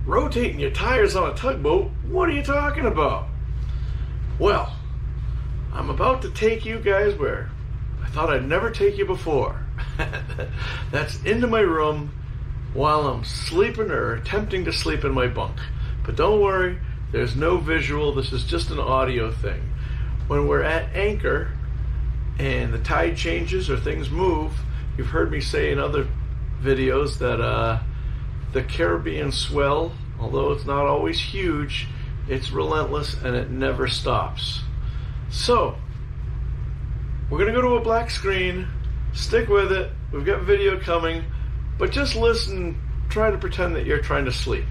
Rotating your tires on a tugboat? What are you talking about? Well, I'm about to take you guys where I thought I'd never take you before. That's into my room while I'm sleeping or attempting to sleep in my bunk. But don't worry, there's no visual, this is just an audio thing. When we're at anchor and the tide changes or things move, you've heard me say in other videos that the Caribbean swell, although it's not always huge, it's relentless and it never stops. So, we're gonna go to a black screen, stick with it, we've got video coming, but just listen, try to pretend that you're trying to sleep.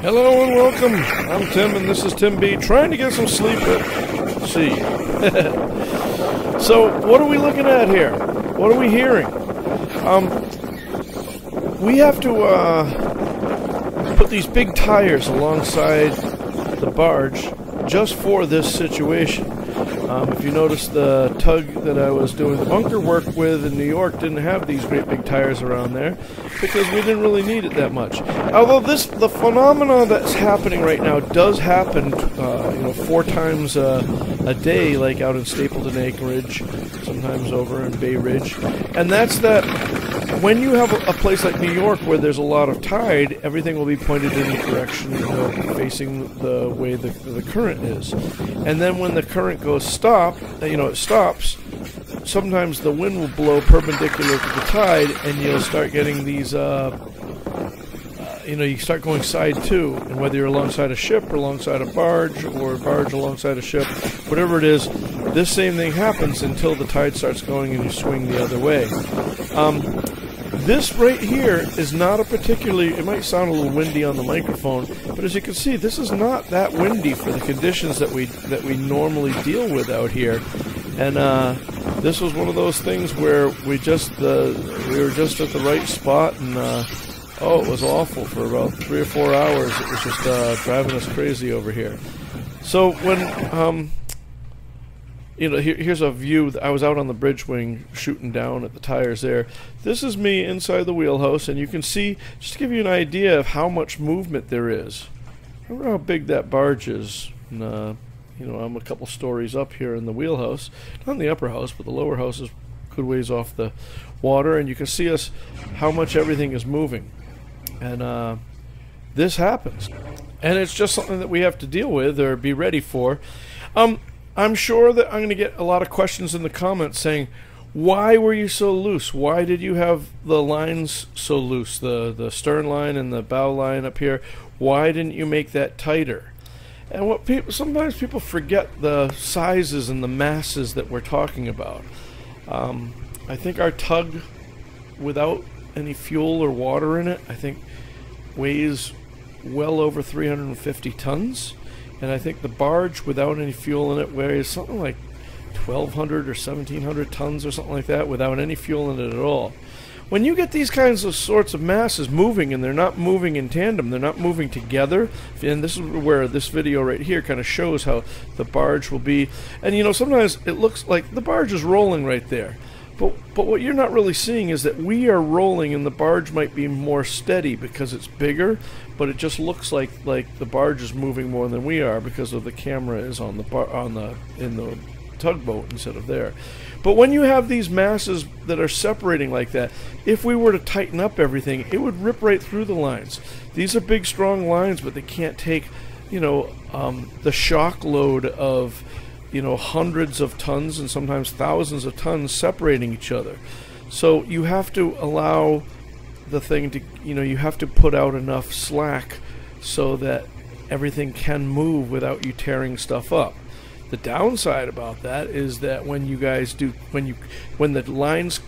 Hello and welcome. I'm Tim and this is Tim B, trying to get some sleep at sea. So, what are we looking at here? What are we hearing? We have to put these big tires alongside the barge just for this situation. If you notice, the tug that I was doing the bunker work with in New York didn't have these great big tires around there because we didn't really need it that much. Although the phenomenon that's happening right now does happen, 4 times a day, like out in Stapleton Acreage, sometimes over in Bay Ridge, and that's that. When you have a place like New York where there's a lot of tide, everything will be pointed in the direction facing the way the current is. And then when the current goes it stops, sometimes the wind will blow perpendicular to the tide and you'll start getting these, you start going side to. And whether you're alongside a ship or alongside a barge or a barge alongside a ship, whatever it is, this same thing happens until the tide starts going and you swing the other way. This right here is not a particularly, it might sound a little windy on the microphone, but as you can see, this is not that windy for the conditions that we normally deal with out here. And this was one of those things where we were just at the right spot, and it was awful for about 3 or 4 hours. It was just driving us crazy over here. So when here's a view. I was out on the bridge wing shooting down at the tires there. This is me inside the wheelhouse, and you can see, just to give you an idea of how much movement there is. Remember how big that barge is. And, I'm a couple stories up here in the wheelhouse. Not in the upper house, but the lower house is a good ways off the water, and you can see how much everything is moving. And this happens. And it's just something that we have to deal with or be ready for. I'm sure that I'm going to get a lot of questions in the comments saying, Why were you so loose? Why did you have the lines so loose? The stern line and the bow line up here. Why didn't you make that tighter? And what sometimes people forget the sizes and the masses that we're talking about. I think our tug, without any fuel or water in it, I think weighs well over 350 tons. And I think the barge, without any fuel in it, weighs something like 1,200 or 1,700 tons or something like that, without any fuel in it at all. When you get these kinds of sorts of masses moving, and they're not moving in tandem, they're not moving together, and this is where this video right here kind of shows how the barge will be. And you know, sometimes it looks like the barge is rolling right there, but what you're not really seeing is that we are rolling, and the barge might be more steady because it's bigger, but it just looks like the barge is moving more than we are because of the camera is on in the tugboat instead of there. But when you have these masses that are separating like that, if we were to tighten up everything, it would rip right through the lines. These are big, strong lines, but they can't take, you know, the shock load of, you know, hundreds of tons and sometimes thousands of tons separating each other. So you have to allow the thing to, you know, you have to put out enough slack so that everything can move without you tearing stuff up. The downside about that is that when you guys do, when the lines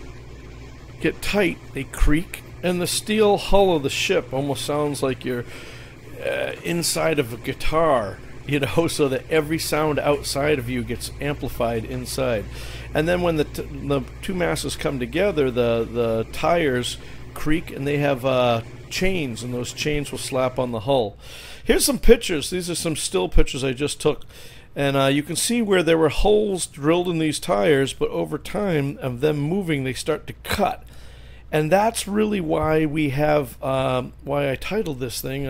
get tight, they creak, and the steel hull of the ship almost sounds like you're inside of a guitar, you know, so that every sound outside of you gets amplified inside. And then when the two masses come together, the tires creak, and they have chains, and those chains will slap on the hull. Here's some pictures. These are some still pictures I just took. And you can see where there were holes drilled in these tires, but over time of them moving, they start to cut. And that's really why we have, why I titled this thing,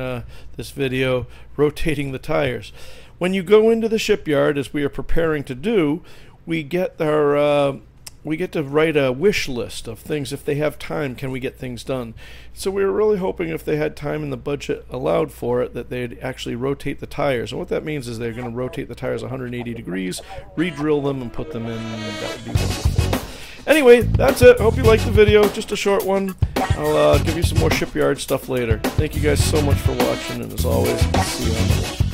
this video, Rotating the Tires. When you go into the shipyard, as we are preparing to do, we get our, we get to write a wish list of things. If they have time, can we get things done? So we were really hoping, if they had time and the budget allowed for it, that they'd actually rotate the tires. And what that means is they're going to rotate the tires 180 degrees, re-drill them, and put them in. That would be wonderful. Anyway, that's it. I hope you liked the video. Just a short one. I'll give you some more shipyard stuff later. Thank you guys so much for watching, and as always, see you on the next.